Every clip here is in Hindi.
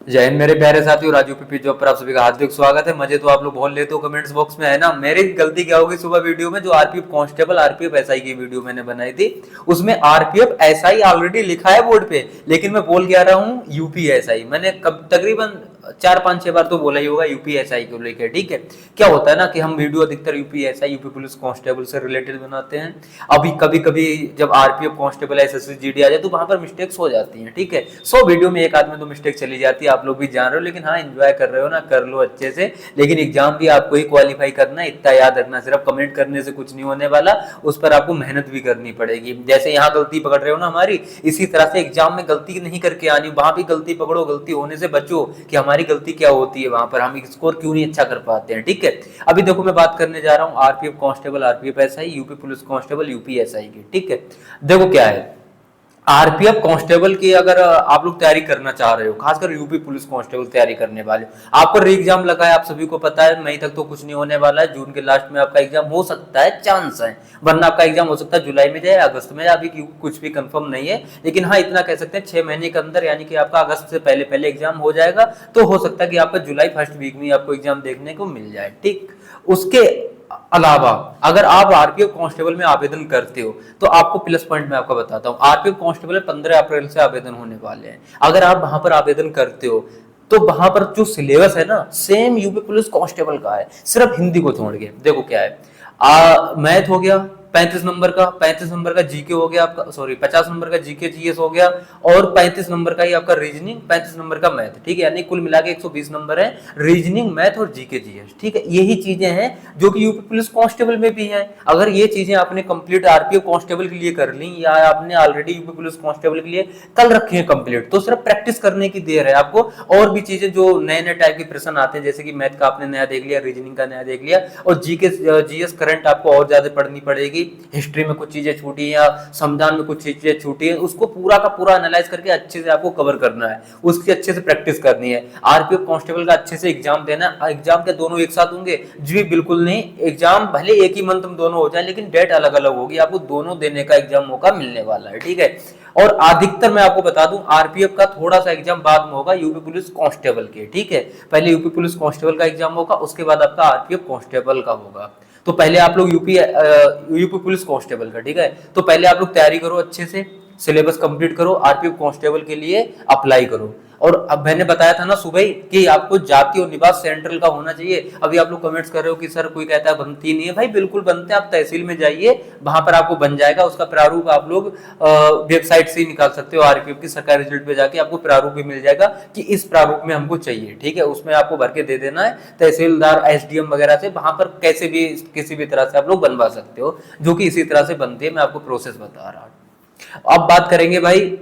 जय हिंद मेरे प्यारे साथियों, राजू पीपी जॉब पर आप सभी का हार्दिक स्वागत है। मजे तो आप लोग बहुत लेते हो कमेंट्स बॉक्स में, है ना। मेरी गलती क्या होगी, सुबह वीडियो में जो आरपीएफ कांस्टेबल आरपीएफ एसआई की वीडियो मैंने बनाई थी, उसमें आरपीएफ एसआई ऑलरेडी लिखा है बोर्ड पे, लेकिन मैं बोल क्या रहा हूँ यूपी एसआई। मैंने कब तकरीबन 4 5 6 बार तो बोला ही होगा यूपी एसआई को लेकर, ठीक है। क्या होता है ना कि हम वीडियो अधिकतर UP SI UP police constable से रिलेटेड बनाते हैं। अभी कभी कभी जब आरपीएफ कांस्टेबल एसएससी जीडी आ जाए तो वहां पर मिस्टेक्स हो जाती हैं, ठीक है। 100 वीडियो में एक आध में तो मिस्टेक चली जाती है, आप लोग भी जान रहे हो। लेकिन हाँ, एंजॉय कर रहे हो ना, कर लो अच्छे से। लेकिन एग्जाम भी आपको ही क्वालिफाई करना है, इतना याद रखना। सिर्फ कमेंट करने से कुछ नहीं होने वाला, उस पर आपको मेहनत भी करनी पड़ेगी। जैसे यहाँ गलती पकड़ रहे हो ना हमारी, इसी तरह से एग्जाम में गलती नहीं करके आनी, वहां भी गलती पकड़ो, गलती होने से बचो कि हमारी गलती क्या होती है, वहां पर हम स्कोर क्यों नहीं अच्छा कर पाते हैं, ठीक है। अभी देखो मैं बात करने जा रहा हूँ RPF constable RPF SI UP police constable UP SI की, ठीक है। देखो क्या है, आरपीएफ कांस्टेबल की अगर आप लोग तैयारी करना चाह रहे हो, खासकर यूपी पुलिस कांस्टेबल तैयारी करने वाले, आपको री एग्जाम लगा है, आप सभी को पता है। मई तक तो कुछ नहीं होने वाला है, जून के लास्ट में आपका एग्जाम हो सकता है, चांस है। वरना आपका एग्जाम हो सकता है जुलाई में जाए, अगस्त में, अभी कुछ भी कंफर्म नहीं है। लेकिन हाँ, इतना कह सकते हैं 6 महीने के अंदर, यानी कि आपका अगस्त से पहले पहले एग्जाम हो जाएगा। तो हो सकता है कि आपका जुलाई फर्स्ट वीक में आपको एग्जाम देखने को मिल जाए, ठीक। उसके अलावा अगर आप आरपीएफ कांस्टेबल में आवेदन करते हो तो आपको प्लस पॉइंट मैं आपको बताता हूं। आरपीएफ कांस्टेबल 15 अप्रैल से आवेदन होने वाले हैं। अगर आप वहां पर आवेदन करते हो तो वहां पर जो सिलेबस है ना, सेम यूपी पुलिस कांस्टेबल का है, सिर्फ हिंदी को छोड़ के। देखो क्या है, मैथ हो गया 35 नंबर का, 35 नंबर का जीके हो गया आपका, सॉरी 50 नंबर का जीके जीएस हो गया, और 35 नंबर का ही आपका रीजनिंग, 35 नंबर का मैथ, ठीक है। यानी कुल मिला के 120 नंबर है रीजनिंग, मैथ और जीके जीएस, ठीक है। यही चीजें हैं जो कि यूपी पुलिस कांस्टेबल में भी हैं। अगर ये चीजें आपने कंप्लीट आरपीएफ कांस्टेबल के लिए कर ली, या आपने ऑलरेडी यूपी पुलिस कांस्टेबल के लिए कल रखी है कंप्लीट, तो सिर्फ प्रैक्टिस करने की देर है आपको। और भी चीजें जो नए नए टाइप के प्रश्न आते हैं, जैसे कि मैथ का आपने नया देख लिया, रीजनिंग का नया देख लिया, और जीके जीएस करंट आपको और ज्यादा पढ़नी पड़ेगी। हिस्ट्री में कुछ चीजें छूटी या संविधान में कुछ चीजें छूटी है, उसको पूरा का पूरा एनालाइज करके अच्छे से आपको कवर करना है, उसकी अच्छे से प्रैक्टिस करनी है। आरपीएफ कांस्टेबल का अच्छे से एग्जाम देना। एग्जाम के दोनों एक साथ होंगे जी? बिल्कुल नहीं। एग्जाम भले एक ही मंथ में दोनों हो जाए, लेकिन डेट अलग अलग होगी, आपको दोनों देने का एग्जाम मौका मिलने वाला है, ठीक है। और अधिकतर मैं आपको बता दूं, आरपीएफ का थोड़ा सा एग्जाम बाद में होगा यूपी पुलिस कांस्टेबल के, ठीक है। पहले यूपी पुलिस कांस्टेबल का एग्जाम होगा, उसके बाद आपका आरपीएफ कांस्टेबल का होगा। तो पहले आप लोग यूपी पुलिस कांस्टेबल का, ठीक है। तो पहले आप लोग तैयारी करो अच्छे से, सिलेबस कंप्लीट करो, आरपीएफ कांस्टेबल के लिए अप्लाई करो। और अब मैंने बताया था ना सुबह ही कि आपको जाति और निवास सेंट्रल का होना चाहिए। अभी आप लोग कमेंट्स कर रहे हो कि सर कोई कहता है बनती नहीं है, भाई बिल्कुल बनते हैं। आप तहसील में जाइए, वहां पर आपको बन जाएगा। उसका प्रारूप आप लोग वेबसाइट से ही निकाल सकते हो, आरपीएफ की सरकारी रिजल्ट पे जाके आपको प्रारूप भी मिल जाएगा कि इस प्रारूप में हमको चाहिए, ठीक है। उसमें आपको भर के दे देना है, तहसीलदार एसडीएम वगैरह से, वहां पर कैसे भी किसी भी तरह से आप लोग बनवा सकते हो, जो कि इसी तरह से बनती है। मैं आपको प्रोसेस बता रहा हूं। अब बात करेंगे भाई,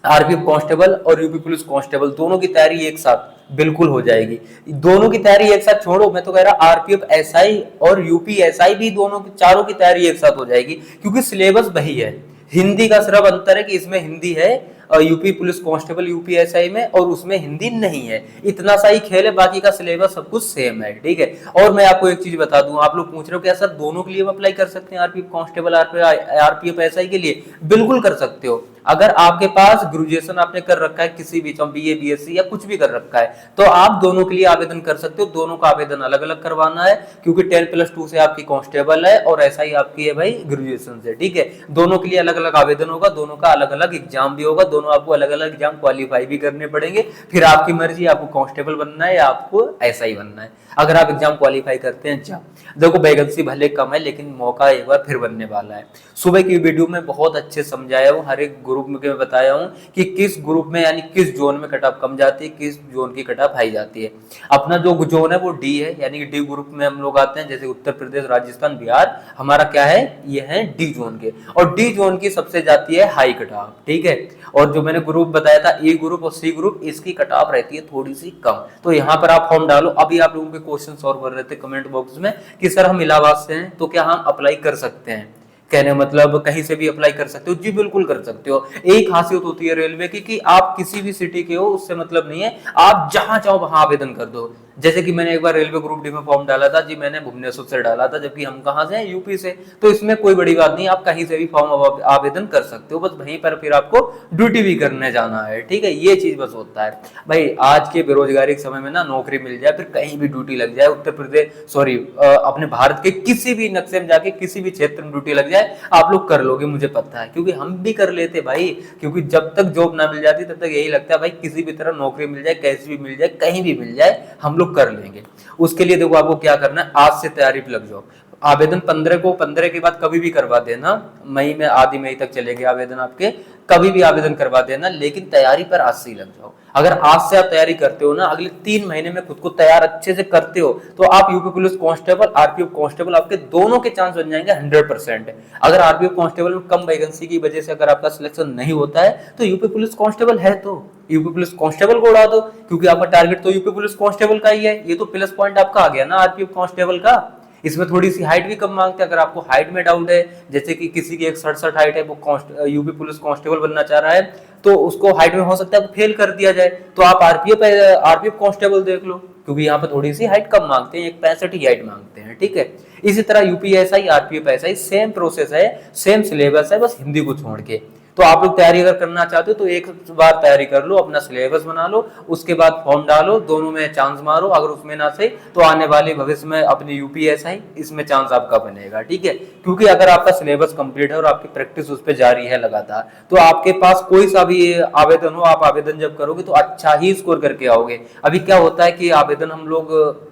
आरपीएफ कांस्टेबल और यूपी पुलिस कांस्टेबल दोनों की तैयारी एक साथ बिल्कुल हो जाएगी। दोनों की तैयारी एक साथ छोड़ो, मैं तो कह रहा आरपीएफ एसआई और यूपी एसआई भी, दोनों की चारों की तैयारी एक साथ हो जाएगी, क्योंकि सिलेबस वही है। हिंदी का सिर्फ अंतर है कि इसमें हिंदी है UP police constable UP SI में, और उसमें हिंदी नहीं है। इतना सा ही खेल है, बाकी का सिलेबस सब कुछ सेम है, ठीक है। और मैं आपको एक चीज बता दूं, आप लोग पूछ रहे हो क्या सर दोनों के लिए अप्लाई कर सकते हैं, आरपीएफ कांस्टेबल आरपीएफ एसआई के लिए? बिल्कुल कर सकते हो। अगर आपके पास ग्रेजुएशन आपने कर रखा है किसी भी, बीए बीएससी या कुछ भी कर रखा है, तो आप दोनों के लिए आवेदन कर सकते हो। दोनों का आवेदन अलग अलग करवाना है, क्योंकि 10+2 से आपकी कांस्टेबल है और एसआई आपकी है भाई ग्रेजुएशन से, ठीक है। दोनों के लिए अलग अलग आवेदन होगा, दोनों का अलग अलग एग्जाम भी होगा, दोनों आपको अलग अलग एग्जाम क्वालिफाई भी करने पड़ेंगे। फिर आपकी मर्जी, आपको कांस्टेबल बनना है या आपको एसआई बनना है। अगर आप एग्जाम क्वालिफाई करते हैं, अच्छा देखो वैकेंसी भले कम है, लेकिन मौका एक बार फिर बनने वाला है। सुबह की वीडियो में बहुत अच्छे समझाया हूँ, हर एक ग्रुप में बताया हूँ कि किस ग्रुप में यानी किस जोन में कट ऑफ कम जाती है, किस जोन की कट ऑफ हाई जाती है। अपना जो जोन है वो डी है, यानी कि डी ग्रुप में हम लोग आते हैं, जैसे उत्तर प्रदेश राजस्थान बिहार, हमारा क्या है, ये है डी जोन के। और डी जोन की सबसे जाती है हाई कट ऑफ, ठीक है। और जो मैंने ग्रुप बताया था ए ग्रुप और सी ग्रुप, इसकी कट ऑफ रहती है थोड़ी सी कम। तो यहाँ पर आप फॉर्म डालो। अभी आप लोगों के क्वेश्चन सॉल्व कर रहे थे कमेंट बॉक्स में कि सर हम इलाहाबाद से हैं, तो क्या हम अप्लाई कर सकते हैं? कहने मतलब कहीं से भी अप्लाई कर सकते हो? जी बिल्कुल कर सकते हो। एक खासियत होती है रेलवे की कि आप किसी भी सिटी के हो उससे मतलब नहीं है, आप जहां चाहो वहां आवेदन कर दो। जैसे कि मैंने एक बार रेलवे ग्रुप डी में फॉर्म डाला था जी, मैंने भुवनेश्वर से डाला था, जबकि हम कहाँ से हैं, यूपी से। तो इसमें कोई बड़ी बात नहीं, आप कहीं से भी फॉर्म आवेदन कर सकते हो, बस वहीं पर फिर आपको ड्यूटी भी करने जाना है, ठीक है, ये चीज बस होता है भाई। आज के बेरोजगारी के समय में ना नौकरी मिल जाए, फिर कहीं भी ड्यूटी लग जाए, उत्तर प्रदेश सॉरी अपने भारत के किसी भी नक्शे में जाके किसी भी क्षेत्र में ड्यूटी लग जाए, आप लोग कर लोगे, मुझे पता है, क्योंकि हम भी कर लेते भाई। क्योंकि जब तक जॉब ना मिल जाती तब तक यही लगता है भाई किसी भी तरह नौकरी मिल जाए, कैसी भी मिल जाए, कहीं भी मिल जाए, हम लोग कर लेंगे। उसके लिए देखो आपको क्या करना है, आज से तैयारी पे लग जाओ। आवेदन 15 के बाद कभी भी करवा देना, मई में आधी मई तक चलेंगे आवेदन आपके, कभी भी आवेदन करवा देना, लेकिन तैयारी पर आज से ही लग जाओ। अगर आज से आप तैयारी करते हो ना, अगले 3 महीने में खुद को तैयार अच्छे से करते हो, तो आप UP police constable, RPF constable, आपके दोनों के चांस बन जाएंगे 100%। अगर आरपीएफ कांस्टेबल में कम वैकेंसी की वजह से अगर आपका सिलेक्शन नहीं होता है, तो यूपी पुलिस कांस्टेबल है तो यूपी पुलिस कांस्टेबल को उड़ा दो, क्योंकि आपका टारगेट तो यूपी पुलिस कांस्टेबल का ही है। ये तो प्लस पॉइंट आपका आ गया ना आरपीएफ कांस्टेबल का। इसमें थोड़ी सी हाइट भी कम मांगते हैं, अगर आपको हाइट में डाउट है, जैसे कि किसी की 167 हाइट है, वो यूपी पुलिस कांस्टेबल बनना चाह रहा है, तो उसको हाइट में हो सकता है फेल कर दिया जाए, तो आप आरपीएफ कांस्टेबल देख लो, क्योंकि यहाँ पे थोड़ी सी हाइट कम मांगते हैं, 165 ही हाइट मांगते हैं, ठीक है। इसी तरह यूपीएसआई आरपीएफ ऐसा ही सेम प्रोसेस है, सेम सिलेबस है, बस हिंदी को छोड़ के। तो आप लोग तैयारी अगर करना चाहते हो तो एक बार तैयारी कर लो, अपना सिलेबस बना लो, उसके बाद फॉर्म डालो, दोनों में चांस मारो, अगर उसमें ना सही तो आने वाले भविष्य में अपनी यूपीएसआई इसमें चांस आपका बनेगा, ठीक है। क्योंकि अगर आपका सिलेबस कंप्लीट है और आपकी प्रैक्टिस उस पर जारी है लगातार, तो आपके पास कोई सा भी आवेदन हो, आप आवेदन जब करोगे तो अच्छा ही स्कोर करके आओगे। अभी क्या होता है कि आवेदन हम लोग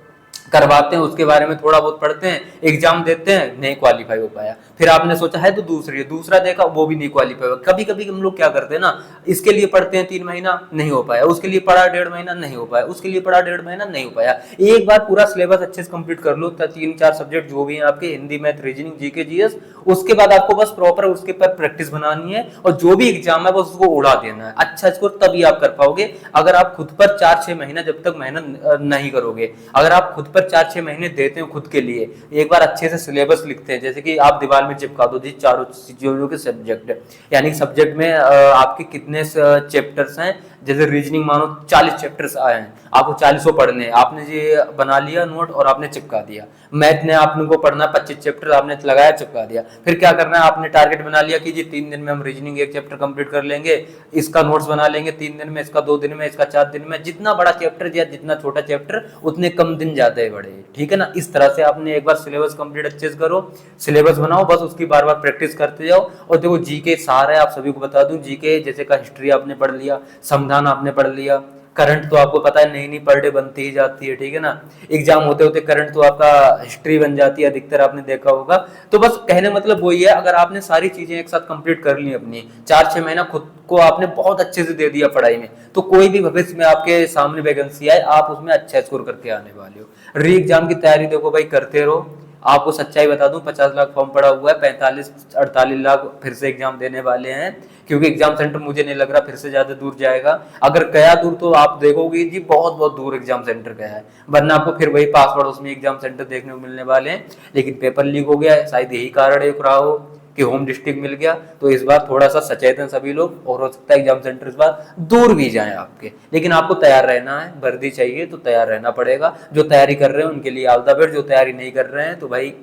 करवाते हैं, उसके बारे में थोड़ा बहुत पढ़ते हैं, एग्जाम देते हैं, नहीं क्वालिफाई हो पाया, फिर आपने सोचा है तो दूसरा देखा, वो भी नहीं क्वालिफाई हुआ। कभी कभी हम लोग क्या करते हैं ना, इसके लिए पढ़ते हैं 3 महीना नहीं हो पाया, उसके लिए पढ़ा 1.5 महीना नहीं हो पाया, उसके लिए पढ़ा 1.5 महीना नहीं हो पाया। एक बार पूरा सिलेबस अच्छे से कंप्लीट कर लो, 3-4 सब्जेक्ट जो भी है आपके, Hindi, math, reasoning, GK, GS, उसके बाद आपको बस प्रॉपर उसके पर प्रैक्टिस बनानी है, और जो भी एग्जाम है बस उसको उड़ा देना है। अच्छा स्कोर तभी आप कर पाओगे अगर आप खुद पर 4-6 महीना जब तक मेहनत नहीं करोगे। अगर आप खुद पर 4-6 महीने देते हो खुद के लिए, एक बार अच्छे से सिलेबस लिखते हैं, जैसे कि आप दीवार में चिपका दो जी चारों चीजों के सब्जेक्ट, यानी सब्जेक्ट में आपके कितने चैप्टर्स हैं, जैसे रीजनिंग मानो 40 चैप्टर्स आए हैं, आपको 40 पढ़ने, आपने ये बना लिया नोट और आपने चिपका दिया। मैथ ने आपने को पढ़ना 25 चैप्टर, आपने लगाया चिपका दिया। फिर क्या करना है, आपने टारगेट बना लिया कि जी 3 दिन में हम रीजनिंग 1 चैप्टर कंप्लीट कर लेंगे, इसका नोट्स बना लेंगे 3 दिन में, इसका 2 दिन में, इसका 4 दिन में। जितना बड़ा चैप्टर या जितना छोटा चैप्टर उतने कम दिन जाते हैं बड़े, ठीक है ना। इस तरह से आपने एक बार सिलेबस कंप्लीट अच्छे से करो, सिलेबस बनाओ, बस उसकी बार बार प्रैक्टिस करते जाओ। और देखो जीके सारा है, आप सभी को बता दूं, जीके जैसे का हिस्ट्री आपने पढ़ लिया, संविधान आपने पढ़ लिया, करंट तो आपको पता है नई नई पर डे बनती ही जाती है, ठीक है ना। एग्जाम होते होते करंट तो आपका हिस्ट्री बन जाती है, अधिकतर आपने देखा होगा। तो बस कहने मतलब वही है, अगर आपने सारी चीजें एक साथ कंप्लीट कर ली अपनी, 4-6 महीना खुद को आपने बहुत अच्छे से दे दिया पढ़ाई में, तो कोई भी भविष्य में आपके सामने वैकेंसी आए, आप उसमें अच्छा स्कोर करके आने वाले हो। री एग्जाम की तैयारी देखो भाई करते रहो। आपको सच्चाई बता दूं, 50 लाख फॉर्म पड़ा हुआ है, 45-48 लाख फिर से एग्जाम देने वाले हैं, क्योंकि एग्जाम सेंटर मुझे नहीं लग रहा फिर से ज्यादा दूर जाएगा। अगर गया दूर तो आप देखोगे जी बहुत बहुत दूर एग्जाम सेंटर गया है, वरना आपको फिर वही पास पड़ोस में एग्जाम सेंटर देखने को मिलने वाले हैं। लेकिन पेपर लीक हो गया है, शायद यही कारण एक रहा हो कि होम डिस्ट्रिक्ट मिल गया, तो इस बार थोड़ा सा सचेतन सभी लोग, और हो सकता है एग्जाम सेंटर इस बार दूर भी जाए आपके। लेकिन आपको तैयार रहना है, वर्दी चाहिए तो तैयार रहना पड़ेगा। जो तैयारी कर रहे हैं उनके लिए ऑल द बेस्ट, जो तैयारी नहीं कर रहे हैं तो भाई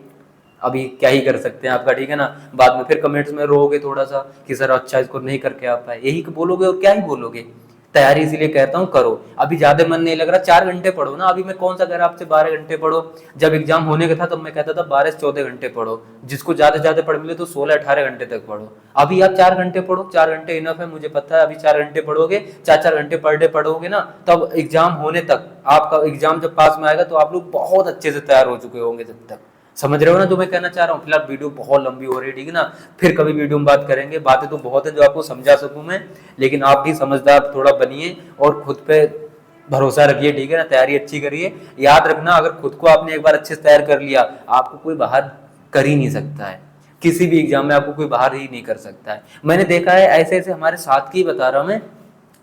अभी क्या ही कर सकते हैं आपका, ठीक है ना। बाद में फिर कमेंट्स में रोगे थोड़ा सा कि सर अच्छा इसको नहीं करके आ पाए, यही बोलोगे और क्या ही बोलोगे। तैयारी इसीलिए कहता हूँ करो। अभी ज्यादा मन नहीं लग रहा, 4 घंटे पढ़ो ना। अभी मैं कौन सा कह रहा आपसे 12 घंटे पढ़ो, जब एग्जाम होने का था तब मैं कहता था 12 से 14 घंटे पढ़ो, जिसको ज्यादा पढ़ मिले तो 16-18 घंटे तक पढ़ो। अभी आप 4 घंटे पढ़ो, 4 घंटे इनफ है, मुझे पता है। अभी 4 घंटे पढ़ोगे, 4-4 घंटे पर डे पढ़ोगे ना, तब एग्जाम होने तक, आपका एग्जाम जब पास में आएगा तो आप लोग बहुत अच्छे से तैयार हो चुके होंगे जब तक। समझ रहे हो ना जो मैं कहना चाह रहा हूँ। फिलहाल वीडियो बहुत लंबी हो रही है, ठीक है ना। फिर कभी वीडियो में बात करेंगे, बातें तो बहुत है जो आपको समझा सकूं मैं, लेकिन आप भी समझदार थोड़ा बनिए और खुद पे भरोसा रखिए, ठीक है ना। तैयारी अच्छी करिए। याद रखना, अगर खुद को आपने एक बार अच्छे से तैयार कर लिया, आपको कोई बाहर कर ही नहीं सकता है। किसी भी एग्जाम में आपको कोई बाहर ही नहीं कर सकता है। मैंने देखा है ऐसे ऐसे हमारे साथ की बता रहा हूं मैं,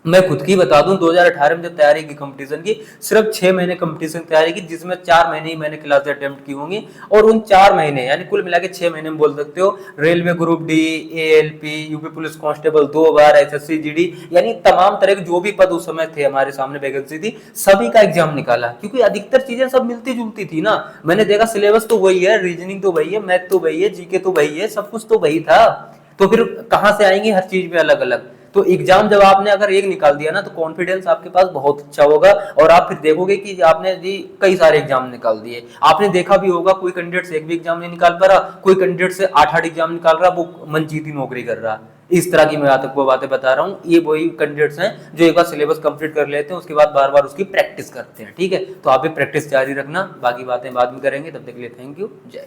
मैं खुद की बता दूं, 2018 में जब तैयारी की कंपटीशन की, सिर्फ 6 महीने कंपटीशन तैयारी की, जिसमें 4 महीने ही मैंने क्लास अटेम्प्ट की होंगी। और उन 4 महीने यानी कुल मिला के 6 महीने में बोल सकते हो, railway group D, ALP, UP police constable 2 बार, एसएससी जीडी, यानी तमाम तरह के जो भी पद उस समय थे हमारे सामने वैकेंसी थी, सभी का एग्जाम निकाला। क्योंकि अधिकतर चीजें सब मिलती जुलती थी ना। मैंने देखा सिलेबस तो वही है, रीजनिंग तो वही है, मैथ तो वही है, जीके तो वही है, सब कुछ तो वही था। तो फिर कहां से आएंगी हर चीज में अलग अलग। तो एग्जाम जब आपने अगर एक निकाल दिया ना, तो कॉन्फिडेंस आपके पास बहुत अच्छा होगा, और आप फिर देखोगे कि आपने जी कई सारे एग्जाम निकाल दिए। आपने देखा भी होगा, कोई कैंडिडेट से एक भी एग्जाम नहीं निकाल पा रहा, कोई कैंडिडेट से 8-8 एग्जाम निकाल रहा, वो मनजीती नौकरी कर रहा। इस तरह की मैं आपको बातें बता रहा हूँ। ये वही कैंडिडेट्स हैं जो एक बार सिलेबस कंप्लीट कर लेते हैं, उसके बाद बार बार उसकी प्रैक्टिस करते हैं। ठीक है, तो आप भी प्रैक्टिस जारी रखना, बाकी बातें बाद में करेंगे। तब तक के लिए थैंक यू, जय।